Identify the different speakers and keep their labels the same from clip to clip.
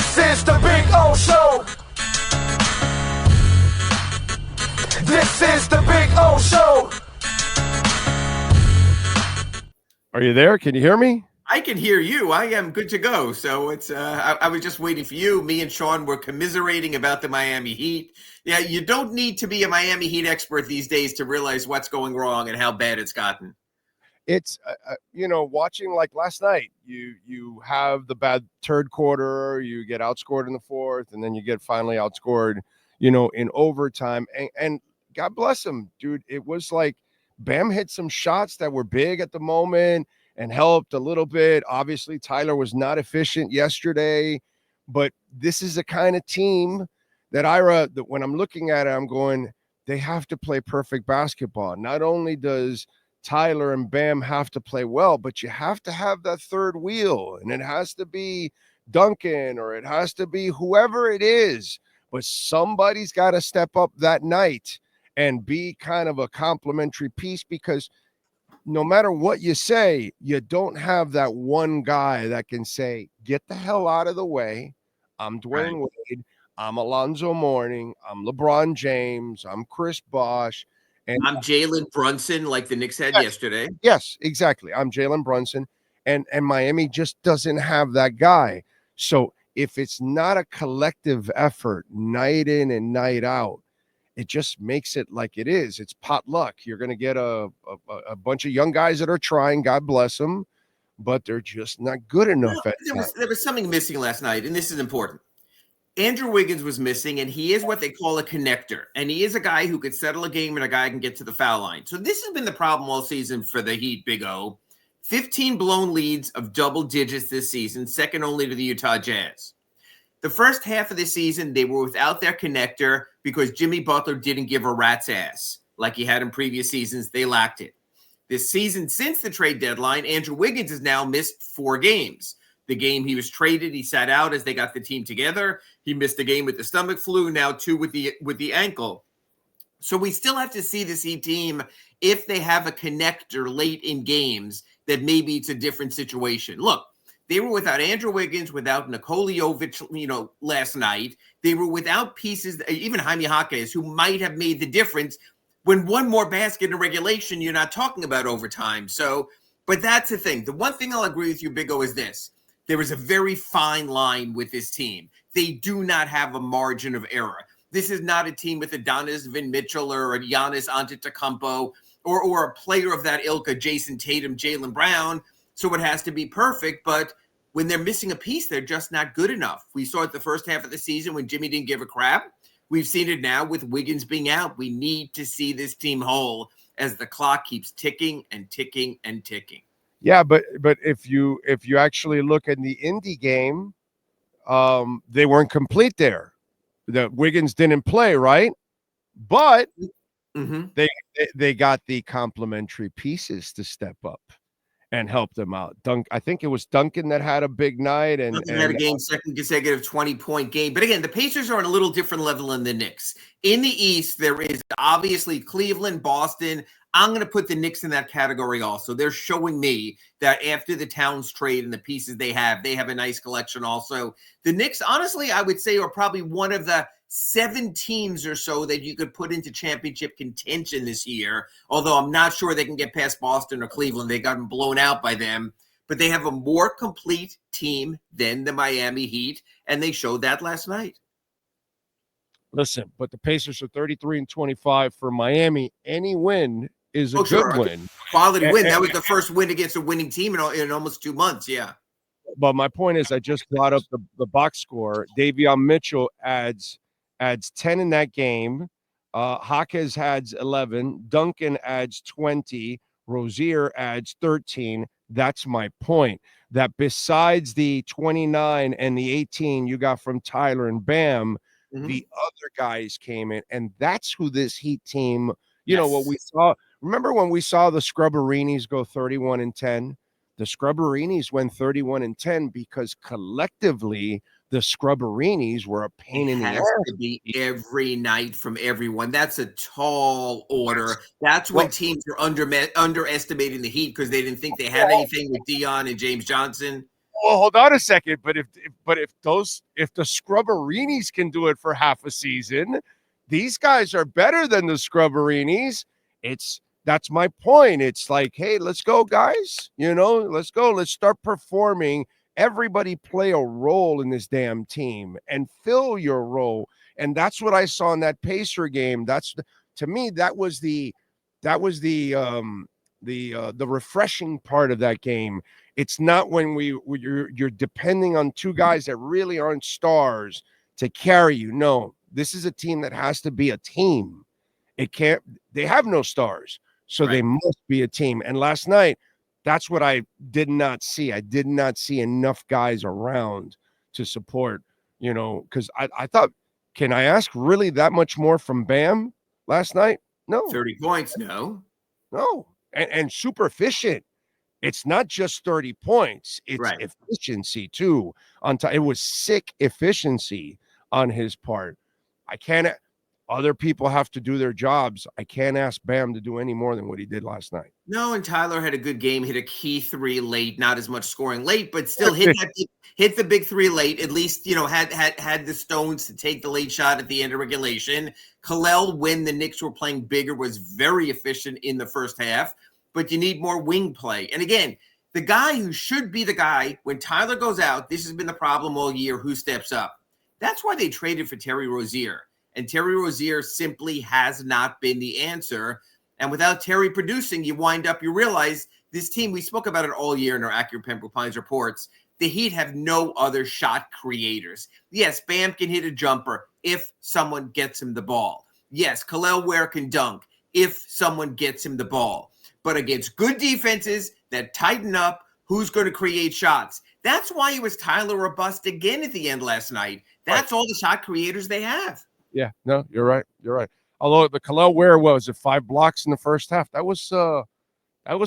Speaker 1: This is the Big O Show. This is the Big O Show.
Speaker 2: Are you there? Can you hear me?
Speaker 3: I can hear you. I am good to go. So it's I was just waiting for you. Me and Sean were commiserating about the Miami Heat. Yeah, you don't need to be a Miami Heat expert these days to realize what's going wrong and how bad it's gotten.
Speaker 2: It's watching like last night. You have the bad third quarter, you get outscored in the fourth, and then you get finally outscored, in overtime. And God bless him, dude. It was like Bam hit some shots that were big at the moment and helped a little bit. Obviously, Tyler was not efficient yesterday, but this is the kind of team that that when I'm looking at it, I'm going, they have to play perfect basketball. Not only does Tyler and Bam have to play well, but you have to have that third wheel, and it has to be Duncan or it has to be whoever it is, but somebody's got to step up that night and be kind of a complimentary piece, because no matter what you say, you don't have that one guy that can say, get the hell out of the way. I'm Dwayne Wade. I'm Alonzo Mourning. I'm LeBron James. I'm Chris Bosh. And
Speaker 3: I'm Jalen Brunson, like the Knicks had yesterday.
Speaker 2: Yes, exactly. I'm Jalen Brunson. And Miami just doesn't have that guy. So if it's not a collective effort night in and night out, it just makes it like it is. It's potluck. You're going to get a bunch of young guys that are trying, God bless them, but they're just not good enough.
Speaker 3: There was something missing last night, and this is important. Andrew Wiggins was missing, and he is what they call a connector. And he is a guy who could settle a game and a guy who can get to the foul line. So this has been the problem all season for the Heat, Big O. 15 blown leads of double digits this season, second only to the Utah Jazz. The first half of the season, they were without their connector because Jimmy Butler didn't give a rat's ass like he had in previous seasons. They lacked it. This season, since the trade deadline, Andrew Wiggins has now missed 4 games. The game he was traded, he sat out as they got the team together. He missed a game with the stomach flu, now 2 with the ankle. So we still have to see this Heat team, if they have a connector late in games, that maybe it's a different situation. Look, they were without Andrew Wiggins, without Nikola Jovic, last night. They were without pieces, even Jaime Jaquez, who might have made the difference. When one more basket in regulation, you're not talking about overtime. So, but that's the thing. The one thing I'll agree with you, Big O, is this. There is a very fine line with this team. They do not have a margin of error. This is not a team with a Donovan Mitchell or a Giannis Antetokounmpo or a player of that ilk, a Jason Tatum, Jaylen Brown. So it has to be perfect, but when they're missing a piece, they're just not good enough. We saw it the first half of the season when Jimmy didn't give a crap. We've seen it now with Wiggins being out. We need to see this team whole as the clock keeps ticking and ticking and ticking.
Speaker 2: Yeah, but if you actually look at the Indy game, they weren't complete there. The Wiggins didn't play, right? But they got the complementary pieces to step up and help them out. I think it was Duncan that had a big night, and
Speaker 3: Duncan had a game, second consecutive 20-point game. But again, the Pacers are on a little different level than the Knicks. In the East, there is obviously Cleveland, Boston. I'm going to put the Knicks in that category also. They're showing me that after the Towns trade and the pieces they have a nice collection also. The Knicks, honestly, I would say are probably one of the 7 teams or so that you could put into championship contention this year, although I'm not sure they can get past Boston or Cleveland. They got blown out by them. But they have a more complete team than the Miami Heat, and they showed that last night.
Speaker 2: Listen, but the Pacers are 33-25 for Miami. Any win is a good win.
Speaker 3: Quality win. That was the first win against a winning team in almost 2 months, yeah.
Speaker 2: But my point is, I just brought up the box score. Davion Mitchell adds 10 in that game. Jaquez adds 11. Duncan adds 20. Rozier adds 13. That's my point. That besides the 29 and the 18 you got from Tyler and Bam, the other guys came in, and that's who this Heat team, know, what we saw. Remember when we saw the Scrubberinis go 31-10? The Scrubberinis went 31-10 because collectively the Scrubberinis were a pain in the ass.
Speaker 3: It has to be every night from everyone. That's a tall order. That's when teams are underestimating the Heat because they didn't think they had anything with Dion and James Johnson.
Speaker 2: Well, hold on a second. But if the Scrubberinis can do it for half a season, these guys are better than the Scrubberinis. That's my point. It's like, hey, let's go, guys. Let's go. Let's start performing. Everybody play a role in this damn team and fill your role. And that's what I saw in that Pacer game. To me, that was the refreshing part of that game. It's not when you're depending on two guys that really aren't stars to carry you. No, this is a team that has to be a team. They have no stars, so they must be a team. And last night, that's what I did not see. I did not see enough guys around to support, because I thought, can I ask really that much more from Bam last night? No.
Speaker 3: 30 points, no.
Speaker 2: And super efficient. It's not just 30 points. It's efficiency too. It was sick efficiency on his part. Other people have to do their jobs. I can't ask Bam to do any more than what he did last night.
Speaker 3: No, and Tyler had a good game, hit a key three late, not as much scoring late, but still hit the big three late. At least, had the stones to take the late shot at the end of regulation. Kalel, when the Knicks were playing bigger, was very efficient in the first half, but you need more wing play. And again, the guy who should be the guy when Tyler goes out, this has been the problem all year, who steps up. That's why they traded for Terry Rozier. And Terry Rozier simply has not been the answer. And without Terry producing, you realize this team, we spoke about it all year in our Accurate Pembroke Pines reports, the Heat have no other shot creators. Yes, Bam can hit a jumper if someone gets him the ball. Yes, Kalel Ware can dunk if someone gets him the ball. But against good defenses that tighten up, who's going to create shots? That's why it was Tyler or bust again at the end last night. That's all the shot creators they have.
Speaker 2: Yeah, no, you're right. Although the Kalel Ware was at 5 blocks in the first half, that was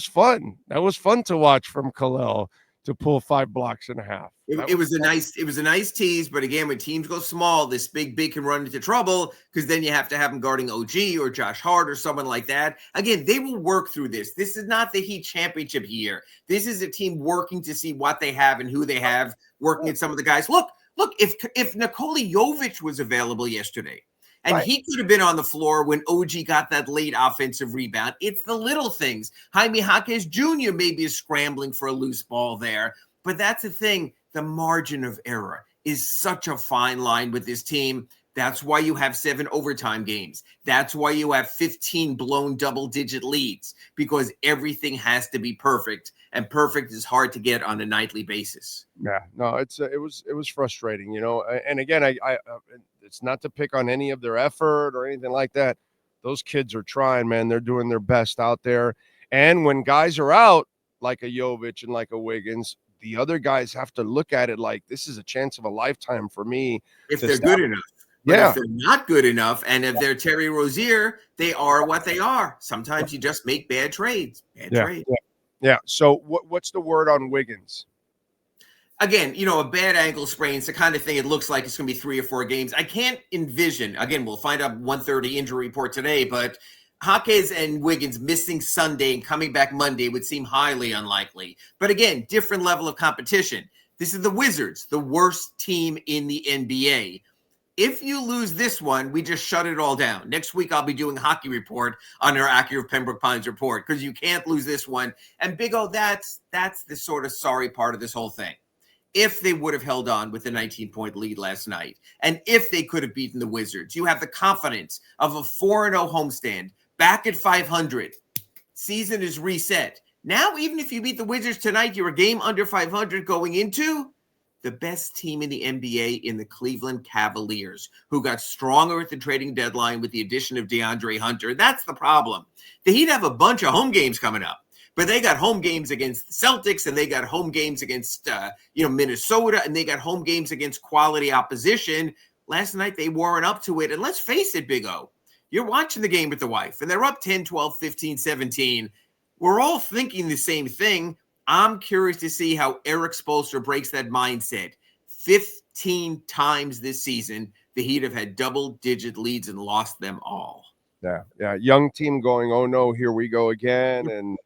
Speaker 2: fun. That was fun to watch from Kalel to pull 5 blocks and a half.
Speaker 3: It was a nice tease, but again, when teams go small, this big can run into trouble because then you have to have them guarding OG or Josh Hart or someone like that. Again, they will work through this. This is not the Heat championship year. This is a team working to see what they have and who they have, working at some of the guys. Look, if Nikola Jovic was available yesterday, and he could have been on the floor when OG got that late offensive rebound. It's the little things. Jaime Jaquez Jr. maybe is scrambling for a loose ball there. But that's the thing. The margin of error is such a fine line with this team. That's why you have 7 overtime games. That's why you have 15 blown double-digit leads, because everything has to be perfect, and perfect is hard to get on a nightly basis.
Speaker 2: Yeah, no, it was frustrating, And again, I it's not to pick on any of their effort or anything like that. Those kids are trying, man. They're doing their best out there. And when guys are out, like a Jovic and like a Wiggins, the other guys have to look at it like, this is a chance of a lifetime for me.
Speaker 3: If they're good enough. But if they're not good enough, and if they're Terry Rozier, they are what they are. Sometimes you just make bad trades.
Speaker 2: Yeah. So what's the word on Wiggins?
Speaker 3: Again, a bad ankle sprain is the kind of thing it looks like it's going to be 3 or 4 games. I can't envision, again, we'll find out 1:30 injury report today, but Jaquez and Wiggins missing Sunday and coming back Monday would seem highly unlikely. But again, different level of competition. This is the Wizards, the worst team in the NBA. If you lose this one, we just shut it all down. Next week, I'll be doing hockey report on our Accurate Pembroke Pines report, because you can't lose this one. And Big O, that's the sort of sorry part of this whole thing. If they would have held on with the 19-point lead last night, and if they could have beaten the Wizards, you have the confidence of a 4-0 homestand, back at 500. Season is reset. Now, even if you beat the Wizards tonight, you're a game under 500 going into the best team in the NBA in the Cleveland Cavaliers, who got stronger at the trading deadline with the addition of DeAndre Hunter. That's the problem. The Heat have a bunch of home games coming up, but they got home games against the Celtics, and they got home games against Minnesota, and they got home games against quality opposition. Last night, they weren't up to it. And let's face it, Big O, you're watching the game with the wife, and they're up 10, 12, 15, 17. We're all thinking the same thing. I'm curious to see how Eric Spoelstra breaks that mindset. 15 times this season, the Heat have had double-digit leads and lost them all.
Speaker 2: Yeah. Young team going, oh no, here we go again,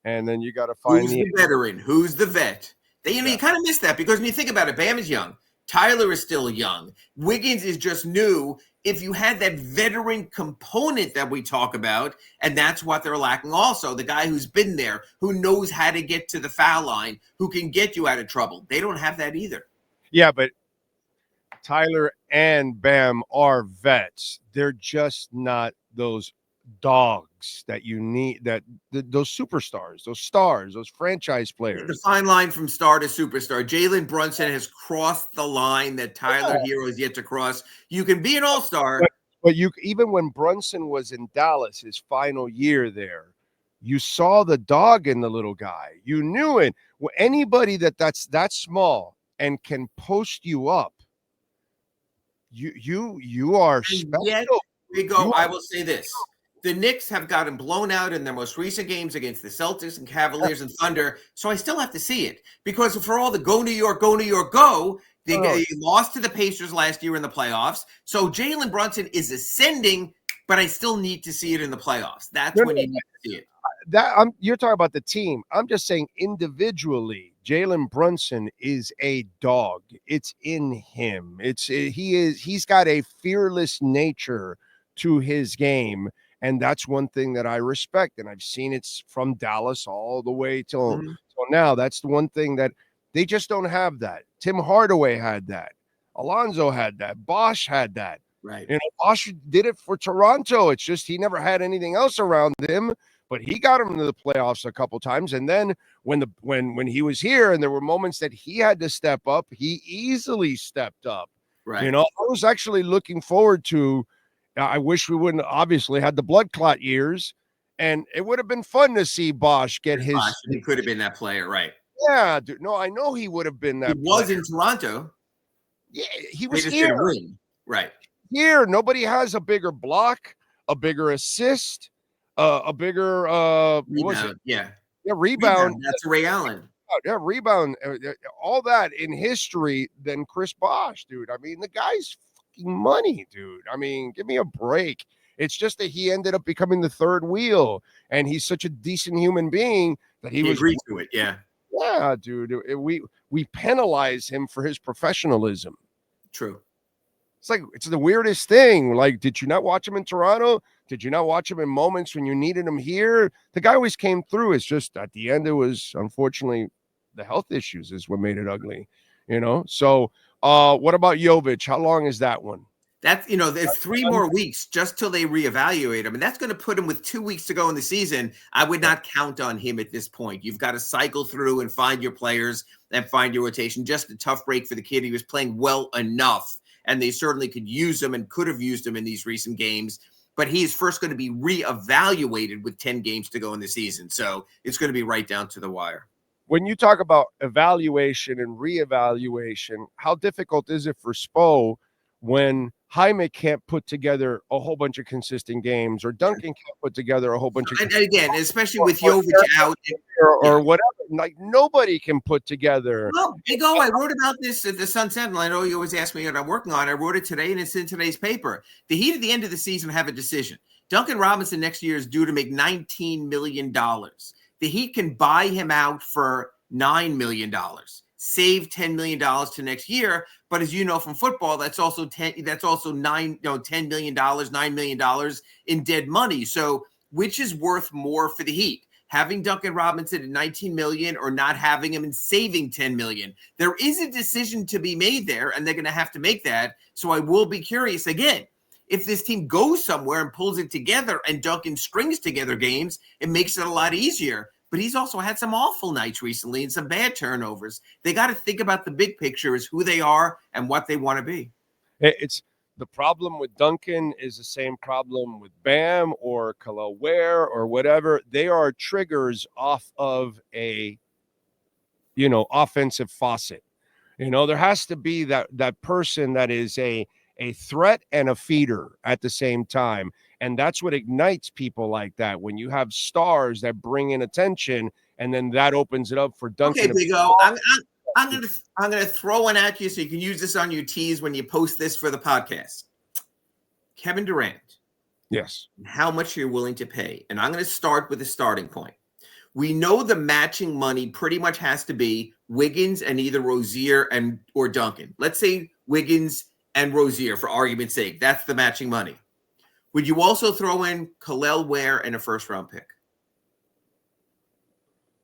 Speaker 2: and then you got to find
Speaker 3: who's the veteran, who's the vet. You kind of miss that because when you think about it, Bam is young. Tyler is still young. Wiggins is just new. If you had that veteran component that we talk about, and that's what they're lacking also, the guy who's been there, who knows how to get to the foul line, who can get you out of trouble. They don't have that either.
Speaker 2: Yeah, but Tyler and Bam are vets. They're just not those dogs that you need, those superstars, those stars, those franchise players.
Speaker 3: The fine line from star to superstar. Jalen Brunson has crossed the line that Tyler Hero has yet to cross. You can be an all-star.
Speaker 2: But you, even when Brunson was in Dallas, his final year there, you saw the dog in the little guy. You knew it. Well, anybody that's that small and can post you up, you are special.
Speaker 3: Yet, we go. I will say this. The Knicks have gotten blown out in their most recent games against the Celtics and Cavaliers and Thunder. So I still have to see it because for all the go New York, go, they lost to the Pacers last year in the playoffs. So Jalen Brunson is ascending, but I still need to see it in the playoffs. That's when you need to see it.
Speaker 2: You're talking about the team. I'm just saying individually, Jalen Brunson is a dog. It's in him. He's got a fearless nature to his game. And that's one thing that I respect. And I've seen it from Dallas all the way till now. That's the one thing that they just don't have that. Tim Hardaway had that. Alonzo had that. Bosch had that.
Speaker 3: Right.
Speaker 2: Bosch did it for Toronto. It's just he never had anything else around him, but he got him to the playoffs a couple times. And then when he was here and there were moments that he had to step up, he easily stepped up.
Speaker 3: Right.
Speaker 2: I was actually looking forward to I wish we wouldn't obviously had the blood clot years, and it would have been fun to see Bosch get his.
Speaker 3: He could have been that player, right?
Speaker 2: Yeah, dude. No, I know he would have been that.
Speaker 3: He was in Toronto.
Speaker 2: Yeah, he was here.
Speaker 3: Right.
Speaker 2: Here, nobody has a bigger block, a bigger assist, a bigger
Speaker 3: rebound.
Speaker 2: Rebound.
Speaker 3: That's Ray Allen.
Speaker 2: Yeah, rebound. All that in history than Chris Bosch, dude. I mean, the guy's money, dude. I mean, give me a break. It's just that he ended up becoming the third wheel, and he's such a decent human being that he was
Speaker 3: agreed to it. Yeah,
Speaker 2: dude. We penalize him for his professionalism.
Speaker 3: True.
Speaker 2: It's the weirdest thing. Like, did you not watch him in Toronto? Did you not watch him in moments when you needed him here? The guy always came through. It's just at the end, it was unfortunately the health issues is what made it ugly. So. What about Jovic? How long is that one?
Speaker 3: That's, there's 3 more weeks just till they reevaluate him. And that's going to put him with 2 weeks to go in the season. I would not count on him at this point. You've got to cycle through and find your players and find your rotation. Just a tough break for the kid. He was playing well enough, and they certainly could use him and could have used him in these recent games. But he is first going to be reevaluated with 10 games to go in the season. So it's going to be right down to the wire.
Speaker 2: When you talk about evaluation and reevaluation, how difficult is it for Spo when Jaime can't put together a whole bunch of consistent games, or Duncan can't put together a whole bunch of
Speaker 3: and again, especially with Jovic out
Speaker 2: or whatever, like nobody can put together.
Speaker 3: No, I wrote about this at the Sun Sentinel. I know you always ask me what I'm working on. I wrote it today, and it's in today's paper. The Heat at the end of the season have a decision. Duncan Robinson next year is due to make $19 million. The Heat can buy him out for $9 million, save $10 million to next year. But as you know from football, that's also $10 million, $9 million in dead money. So which is worth more for the Heat? Having Duncan Robinson at $19 million or not having him and saving $10 million? There is a decision to be made there, and they're going to have to make that. So I will be curious again. If this team goes somewhere and pulls it together and Duncan strings together games, it makes it a lot easier. But he's also had some awful nights recently and some bad turnovers. They got to think about the big picture as who they are and what they want to be.
Speaker 2: It's the problem with Duncan is the same problem with Bam or Khalil Ware or whatever. They are triggers off of a, offensive faucet. There has to be that person that is a threat and a feeder at the same time. And that's what ignites people like that. When you have stars that bring in attention, and then that opens it up for Duncan.
Speaker 3: Okay, Big O, I'm gonna throw one at you so you can use this on your tees when you post this for the podcast. Kevin Durant.
Speaker 2: Yes.
Speaker 3: How much you're willing to pay. And I'm going to start with a starting point. We know the matching money pretty much has to be Wiggins and either Rozier or Duncan. Let's say Wiggins and Rozier for argument's sake. That's the matching money. Would you also throw in Kel'el Ware and a first-round pick?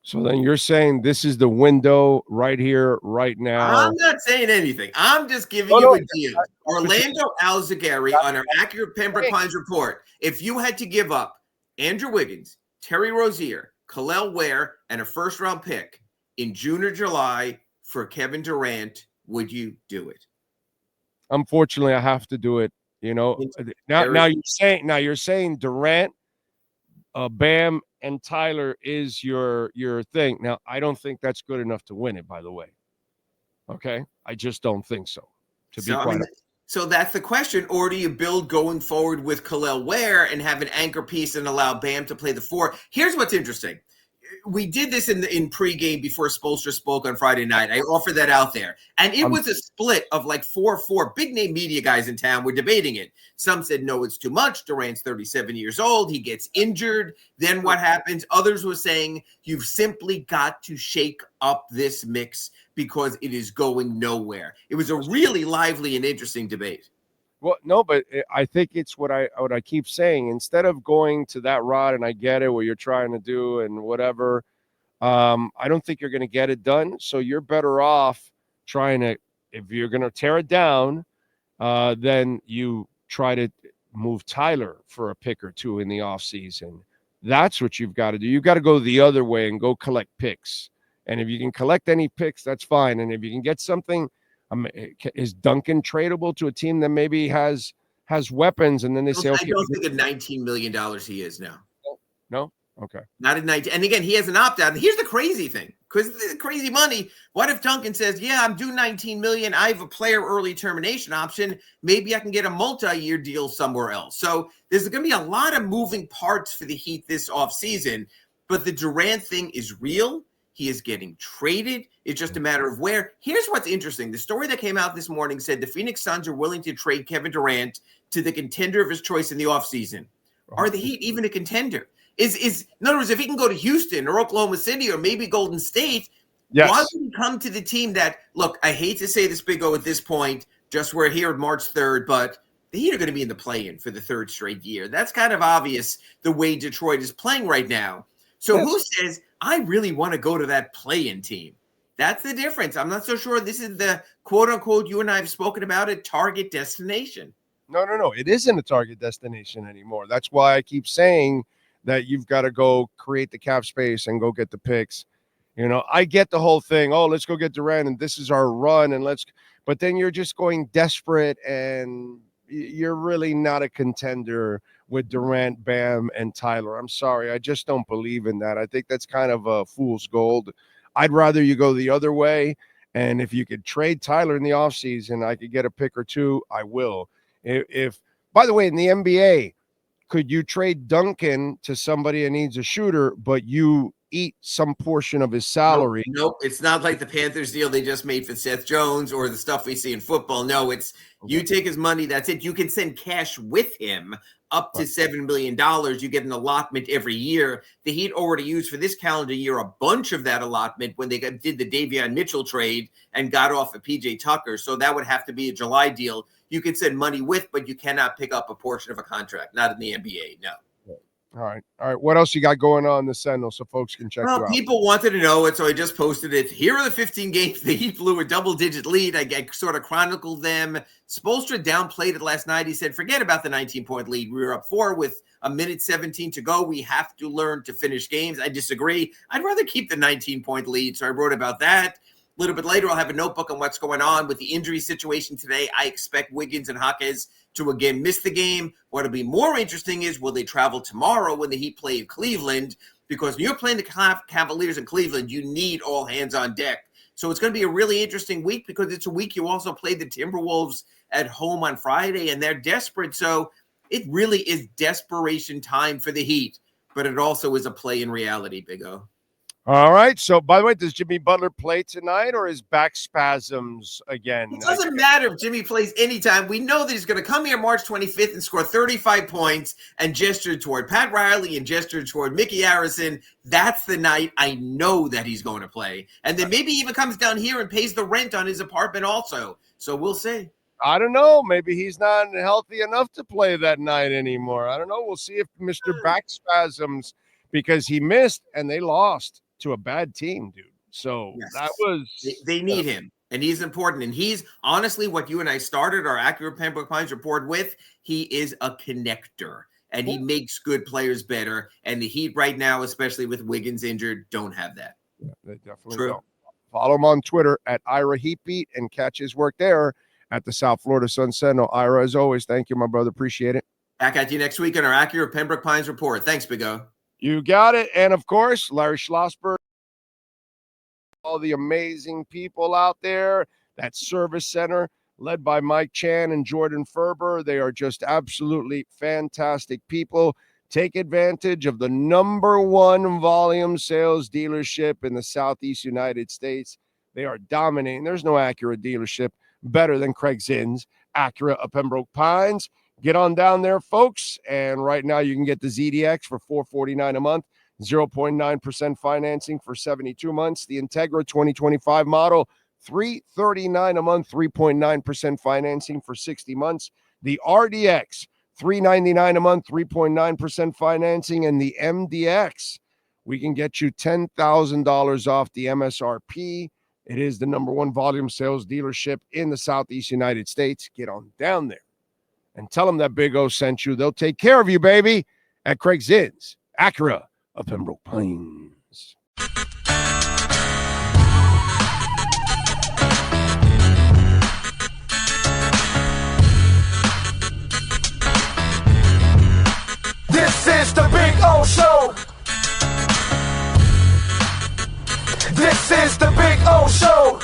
Speaker 2: So then you're saying this is the window right here, right now.
Speaker 3: I'm not saying anything. I'm just giving you a deal. Orlando Alzugaray on our accurate Pembroke Pines report. If you had to give up Andrew Wiggins, Terry Rozier, Kel'el Ware, and a first-round pick in June or July for Kevin Durant, would you do it?
Speaker 2: Unfortunately, I have to do it. Now you're saying Durant, Bam, and Tyler is your thing. Now, I don't think that's good enough to win it, by the way. Okay? I just don't think so, to be quite honest.
Speaker 3: So that's the question. Or do you build going forward with Kel'el Ware and have an anchor piece and allow Bam to play the 4? Here's what's interesting. We did this in pregame before Spoelstra spoke on Friday night. I offered that out there. And it was a split of like 4-4. Big name media guys in town were debating it. Some said, no, it's too much. Durant's 37 years old. He gets injured. Then what happens? Others were saying, you've simply got to shake up this mix because it is going nowhere. It was a really lively and interesting debate.
Speaker 2: Well, no, but I think it's what I keep saying. Instead of going to that route, and I get it, what you're trying to do and whatever, I don't think you're going to get it done. So you're better off trying to, if you're going to tear it down, then you try to move Tyler for a pick or two in the offseason. That's what you've got to do. You've got to go the other way and go collect picks. And if you can collect any picks, that's fine. And if you can get something, is Duncan tradable to a team that maybe has weapons, and then they say, okay,
Speaker 3: I don't think at $19 million he is now.
Speaker 2: No? Okay.
Speaker 3: Not at 19. And again, he has an opt-out. And here's the crazy thing, because the crazy money, what if Duncan says, yeah, I'm due $19 million. I have a player early termination option. Maybe I can get a multi-year deal somewhere else. So there's going to be a lot of moving parts for the Heat this offseason. But the Durant thing is real. He is getting traded. It's just a matter of where. Here's what's interesting. The story that came out this morning said the Phoenix Suns are willing to trade Kevin Durant to the contender of his choice in the offseason. Are the Heat even a contender? In other words, if he can go to Houston or Oklahoma City or maybe Golden State,
Speaker 2: yes,
Speaker 3: why would he come to the team that, look, I hate to say this, Big O, at this point, just we're here on March 3rd, but the Heat are going to be in the play-in for the third straight year. That's kind of obvious the way Detroit is playing right now. So who says, I really want to go to that play-in team? That's the difference. I'm not so sure this is the quote-unquote, you and I have spoken about it, target destination.
Speaker 2: No. It isn't a target destination anymore. That's why I keep saying that you've got to go create the cap space and go get the picks. I get the whole thing. Oh, let's go get Durant, and this is our run, but then you're just going desperate, and you're really not a contender with Durant, Bam, and Tyler. I'm sorry. I just don't believe in that. I think that's kind of a fool's gold. I'd rather you go the other way. And if you could trade Tyler in the offseason, I could get a pick or two, I will. If by the way, in the NBA, could you trade Duncan to somebody that needs a shooter, but you eat some portion of his salary?
Speaker 3: Nope. It's not like the Panthers deal they just made for Seth Jones or the stuff we see in football. No, it's you take his money. That's it. You can send cash with him up to $7 million. You get an allotment every year. The Heat already used for this calendar year a bunch of that allotment when they did the Davion Mitchell trade and got off of PJ Tucker. So that would have to be a July deal. You can send money with, but you cannot pick up a portion of a contract. Not in the NBA, no.
Speaker 2: All right. What else you got going on in the Sentinel so folks can check you out?
Speaker 3: People wanted to know it, so I just posted it. Here are the 15 games the Heat blew a double-digit lead. I sort of chronicled them. Spoelstra downplayed it last night. He said, forget about the 19-point lead. We were up 4 with a minute 17 to go. We have to learn to finish games. I disagree. I'd rather keep the 19-point lead, so I wrote about that. A little bit later, I'll have a notebook on what's going on with the injury situation today. I expect Wiggins and Jaquez to again miss the game. What'll be more interesting is, will they travel tomorrow when the Heat play in Cleveland? Because when you're playing the Cavaliers in Cleveland, you need all hands on deck. So it's going to be a really interesting week because it's a week you also play the Timberwolves at home on Friday, and they're desperate. So it really is desperation time for the Heat, but it also is a play in reality, Big O.
Speaker 2: All right. So, by the way, does Jimmy Butler play tonight or is back spasms again?
Speaker 3: It doesn't matter if Jimmy plays anytime. We know that he's going to come here March 25th and score 35 points and gesture toward Pat Riley and gesture toward Mickey Harrison. That's the night I know that he's going to play. And then maybe even comes down here and pays the rent on his apartment also. So we'll see.
Speaker 2: I don't know. Maybe he's not healthy enough to play that night anymore. I don't know. We'll see if Mr. Back spasms, because he missed and they lost to a bad team, dude. So
Speaker 3: yes.
Speaker 2: That was
Speaker 3: they need him, and he's important. And he's honestly what you and I started our Accurate Pembroke Pines report with. He is a connector, and he makes good players better. And the Heat right now, especially with Wiggins injured, don't have that.
Speaker 2: Yeah, they definitely don't. Follow him on Twitter at Ira Heatbeat and catch his work there at the South Florida Sun Sentinel. Ira, as always, thank you, my brother. Appreciate it.
Speaker 3: Back at you next week on our Accurate Pembroke Pines report. Thanks, Big O.
Speaker 2: You got it. And, of course, Larry Schlossberg, all the amazing people out there, that service center led by Mike Chan and Jordan Ferber. They are just absolutely fantastic people. Take advantage of the #1 volume sales dealership in the Southeast United States. They are dominating. There's no Acura dealership better than Craig Zinn's Acura of Pembroke Pines. Get on down there, folks. And right now you can get the ZDX for $449 a month, 0.9% financing for 72 months. The Integra 2025 model, $339 a month, 3.9% financing for 60 months. The RDX, $399 a month, 3.9% financing. And the MDX, we can get you $10,000 off the MSRP. It is the #1 volume sales dealership in the Southeast United States. Get on down there and tell them that Big O sent you. They'll take care of you, baby, at Craig Zinn's Acura of Pembroke Pines.
Speaker 1: This is the Big O Show. This is the Big O Show.